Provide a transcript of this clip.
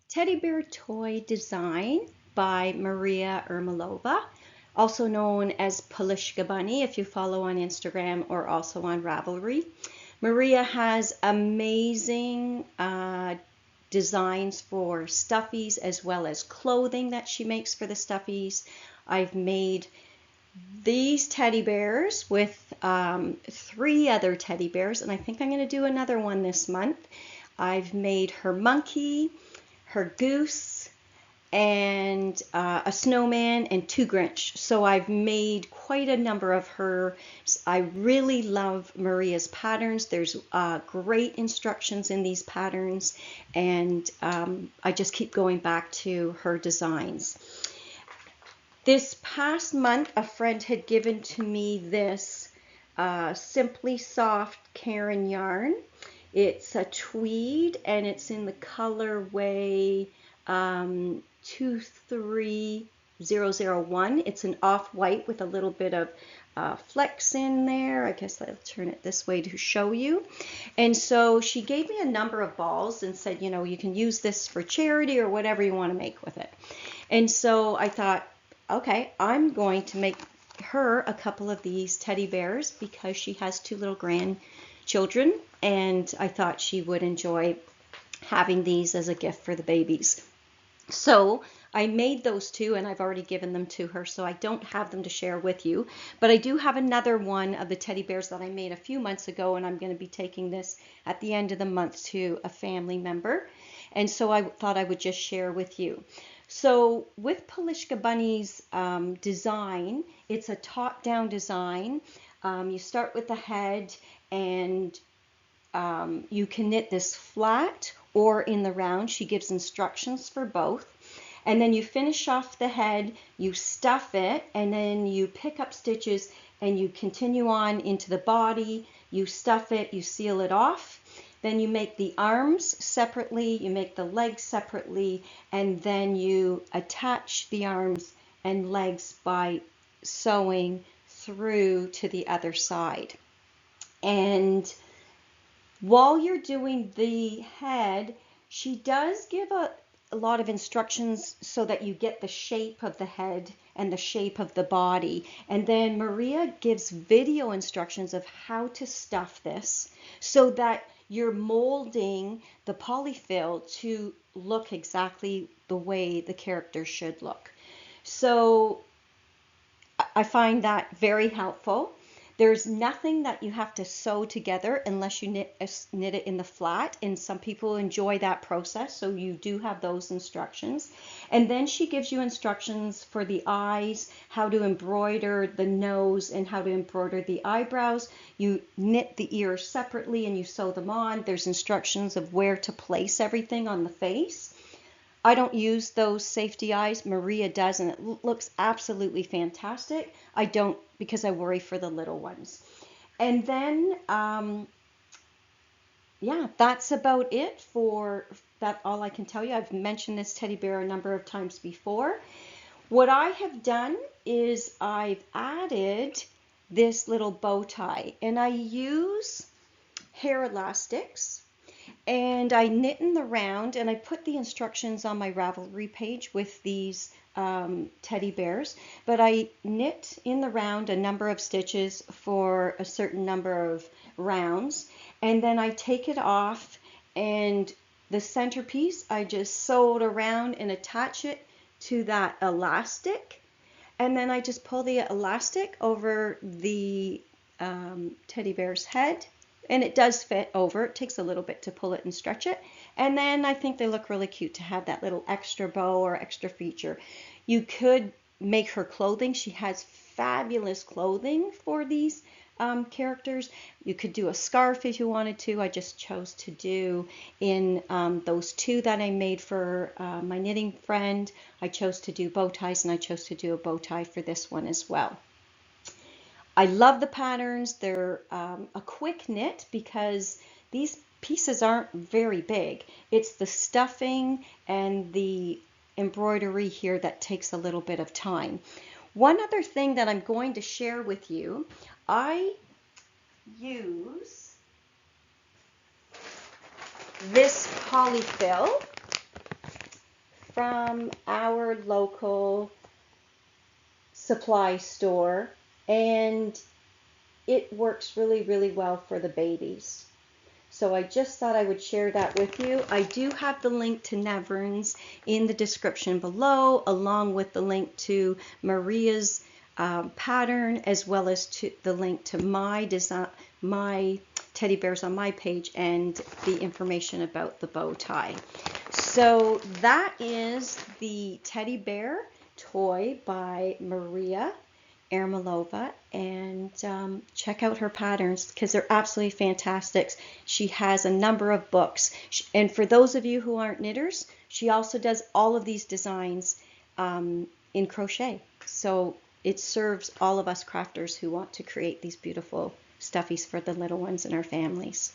Teddy Bear Toy Design by Maria Ermolova, also known as Polishka Bunny if you follow on Instagram or also on Ravelry. Maria has amazing designs for stuffies as well as clothing that she makes for the stuffies. I've made these teddy bears with 3 other teddy bears, and I think I'm going to do another one this month. I've made her monkey, her goose, and a snowman and 2 Grinch. So I've made quite a number of her. I really love Maria's patterns. There's great instructions in these patterns, and I just keep going back to her designs. This past month, a friend had given to me this Simply Soft Caron yarn. It's a tweed and it's in the colorway 23001. It's an off-white with a little bit of flecks in there. I guess I'll turn it this way to show you. And so she gave me a number of balls and said, you know, you can use this for charity or whatever you want to make with it. And so I thought, okay, I'm going to make her a couple of these teddy bears because she has 2 little grandchildren, and I thought she would enjoy having these as a gift for the babies. So I made those 2 and I've already given them to her, so I don't have them to share with you. But I do have another one of the teddy bears that I made a few months ago, and I'm going to be taking this at the end of the month to a family member. And so I thought I would just share with you. So with Polishka Bunny's design, it's a top-down design. You start with the head, and you can knit this flat or in the round. She gives instructions for both. And then you finish off the head, you stuff it, and then you pick up stitches and you continue on into the body. You stuff it, you seal it off. Then you make the arms separately, you make the legs separately, and then you attach the arms and legs by sewing through to the other side. And while you're doing the head, she does give a lot of instructions so that you get the shape of the head and the shape of the body. And then Maria gives video instructions of how to stuff this so that you're molding the polyfill to look exactly the way the character should look. So I find that very helpful. There's nothing that you have to sew together unless you knit it in the flat, and some people enjoy that process, so you do have those instructions. And then she gives you instructions for the eyes, how to embroider the nose and how to embroider the eyebrows. You knit the ears separately and you sew them on. There's instructions of where to place everything on the face. I don't use those safety eyes. Maria does, and it looks absolutely fantastic. I don't, because I worry for the little ones. And then, yeah, that's about it for that. All I can tell you. I've mentioned this teddy bear a number of times before. What I have done is I've added this little bow tie, and I use hair elastics. And I knit in the round, and I put the instructions on my Ravelry page with these teddy bears, but I knit in the round a number of stitches for a certain number of rounds, and then I take it off, and the centerpiece I just sew it around and attach it to that elastic, and then I just pull the elastic over the teddy bear's head. And it does fit over. It takes a little bit to pull it and stretch it. And then I think they look really cute to have that little extra bow or extra feature. You could make her clothing. She has fabulous clothing for these characters. You could do a scarf if you wanted to. I just chose to do in those 2 that I made for my knitting friend. I chose to do bow ties, and I chose to do a bow tie for this one as well. I love the patterns. They're a quick knit because these pieces aren't very big. It's the stuffing and the embroidery here that takes a little bit of time. One other thing that I'm going to share with you, I use this polyfill, from our local supply store, and it works really, really well for the babies. So I just thought I would share that with you. I do have the link to Nevern's in the description below, along with the link to Maria's pattern, as well as to the link to my design, my teddy bears on my page, and the information about the bow tie. So that is the teddy bear toy by Maria Ermolova, and check out her patterns because they're absolutely fantastic. She has a number of books, and for those of you who aren't knitters, she also does all of these designs in crochet. So it serves all of us crafters who want to create these beautiful stuffies for the little ones in our families.